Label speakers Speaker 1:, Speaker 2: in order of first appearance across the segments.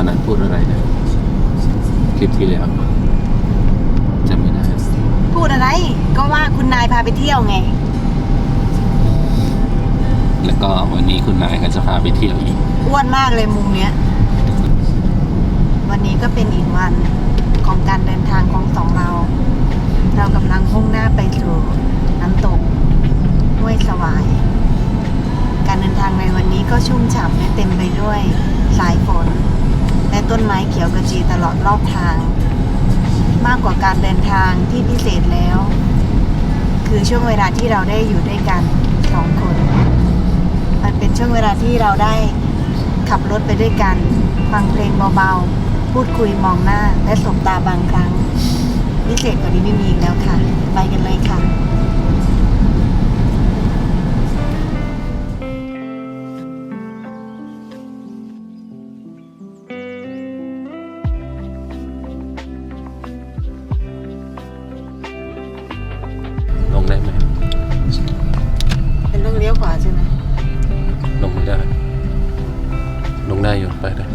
Speaker 1: นั้นพูดอะไรนะคลิปที่แล้วจำไม่ได้
Speaker 2: พูดอะไรก็ว่าคุณนายพาไปเที่ยวไง
Speaker 1: แล้วก็วันนี้คุณนายก็จะพาไปเที่ยวอีก
Speaker 2: อ้วนมากเลยมุมเนี้ย วันนี้ก็เป็นอีกวันของการเดินทางของสองเรา เรากำลังมุ่งหน้าไปสู่น้ำตกห้วยสวาย การเดินทางในวันนี้ก็ชุ่มฉ่ำและเต็มไปด้วยสายฝน และต้นไม้เขียวกระจีตลอดรอบทาง มากกว่าการเดินทางที่พิเศษแล้ว คือช่วงเวลาที่เราได้อยู่ด้วยกันสองคน มันเป็นช่วงเวลาที่เราได้ขับรถไปด้วยกัน ฟังเพลงเบาๆ พูดคุยมองหน้าและสบตาบางครั้งพิเศษกว่านี้ไม่มีอีกแล้วค่ะ ไปกันเลยค่ะ
Speaker 1: ลงได้ไหม
Speaker 2: เป็นต้องเลี้ยวขวาใช่ไหม
Speaker 1: ลงไม่ได้ ลงได้อยู่ไปได้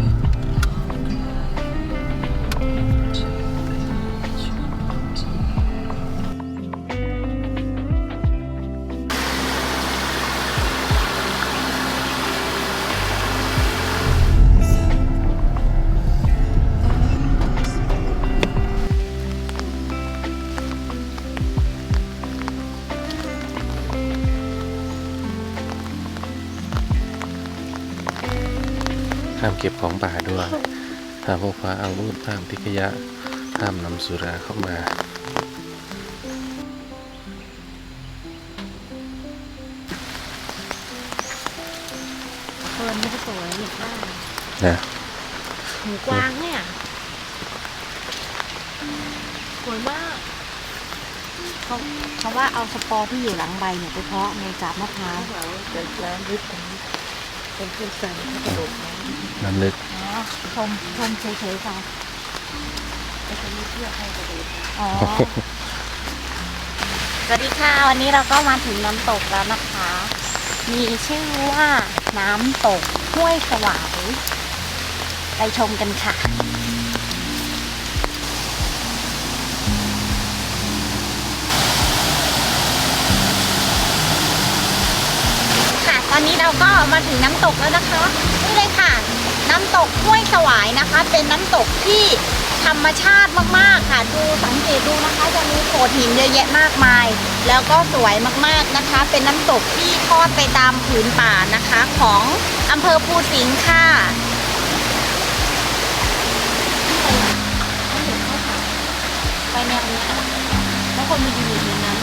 Speaker 1: ห้ามเก็บของป่าด้วยห้ามพกพาอาวุธห้ามทิ้งขยะห้ามนำสุราเข้ามา
Speaker 3: เฟิร์นไม่ได้สวยหรือว่า
Speaker 1: นะ
Speaker 3: หูกวางเนี่ยสวยมากเขาว่าเอาสปอร์ที่อยู่หลังใบเนี่ยไปเพาะในกาบมะพร้าวเป็นน้ำลึกเป็นเพื่อนใส่ให้กระโดดน้ำ
Speaker 1: น้ำลึก
Speaker 3: อ๋อชมเฉยๆค่ะแต่จะมีเพื่อให้กระโดดอ๋อ สวัสดีค่ะวันนี้เราก็มาถึงน้ำตกแล้วนะคะ มีชื่อว่าน้ำตกห้วยสวายไปชมกันค่ะค่ะตอนนี้เราก็มาถึงน้ำตกแล้วนะคะนี่เลยค่ะ น้ำตกห้วยสวายนะคะ เป็นน้ำตกที่ธรรมชาติมากๆค่ะดูสังเกตดูนะคะจะมีโขดหินเยอะแยะมากมาย แล้วก็สวยมากๆนะคะ เป็นน้ำตกที่ทอดไปตามผืนป่านะคะของอำเภอภูสิงห์ค่ะไปแนวนี้แล้วคนมีอยู่ในนั้น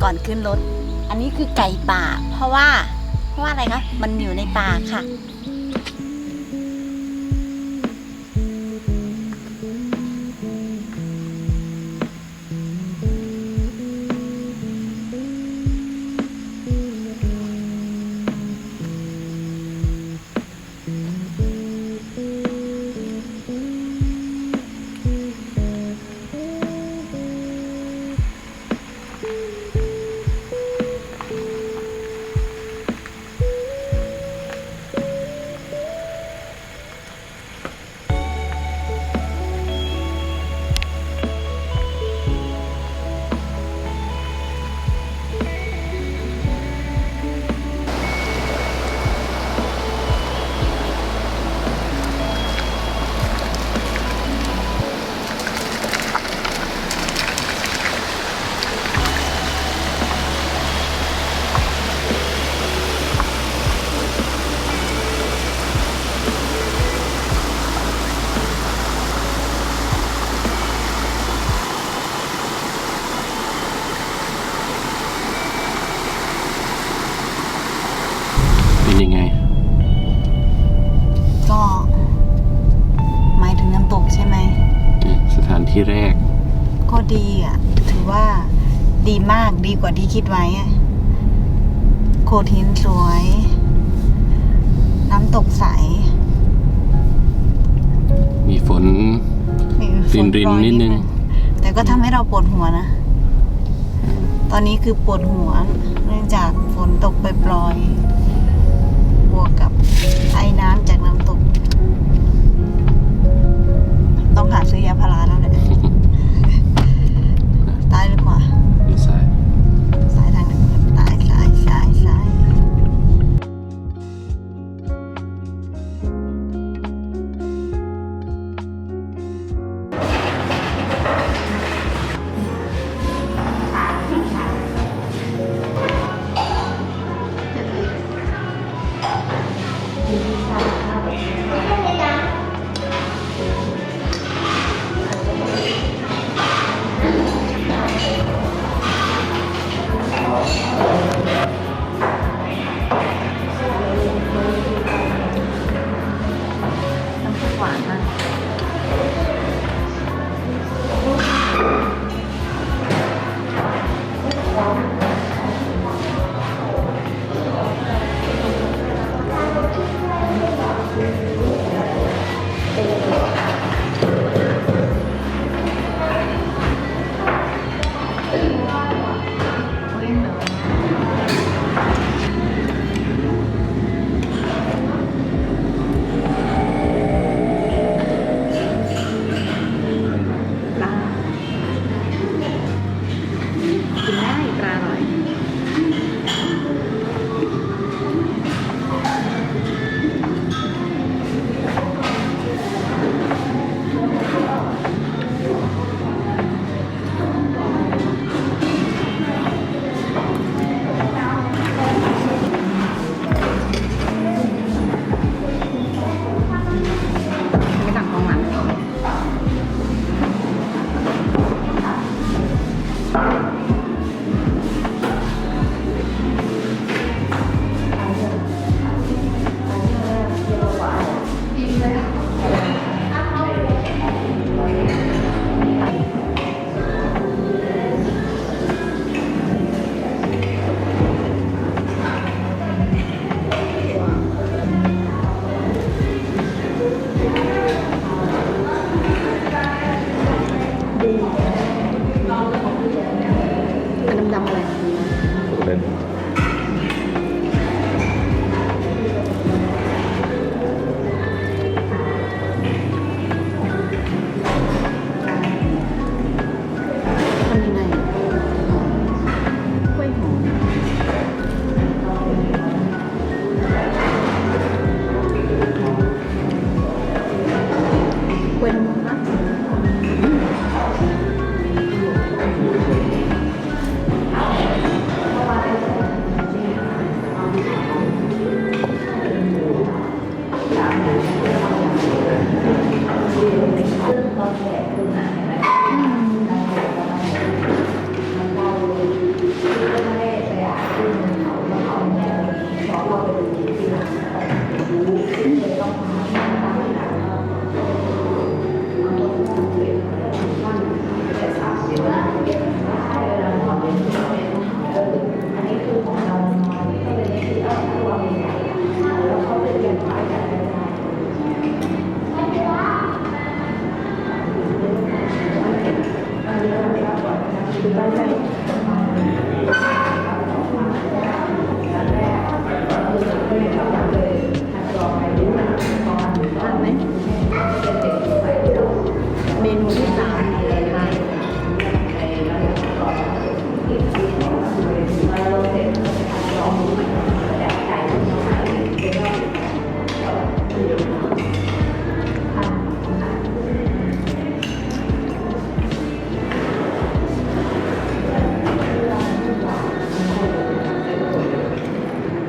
Speaker 2: ก่อนขึ้นรถ
Speaker 3: อันนี้คือไก่ป่า เพราะว่าอะไรคะมันอยู่ในป่าค่ะ
Speaker 1: เป็นยังไง
Speaker 2: ก็หมายถึงน้ำตกใช่ไหม
Speaker 1: สถานที่แรก
Speaker 2: ก็ดีอ่ะ ถือว่าดีมากดีกว่าที่คิดไว้อะโขดหินสวย น้ำตกใส
Speaker 1: มีฝน
Speaker 2: มีฝ
Speaker 1: รินๆนิดนึง
Speaker 2: แต่ก็ทำให้เราปวดหัวนะ ตอนนี้คือปวดหัว เนื่องจากฝนตกปล่อยๆบวกกับไอ้น้ำจากน้ำตก ต้องหาซื้อยาพาราแล้วแหละ ตายหรือเปล่า
Speaker 1: อยู่ซ้าย
Speaker 2: สายทางหนึ่งสาย น้ำซุปหวานมาก ผ่านไหม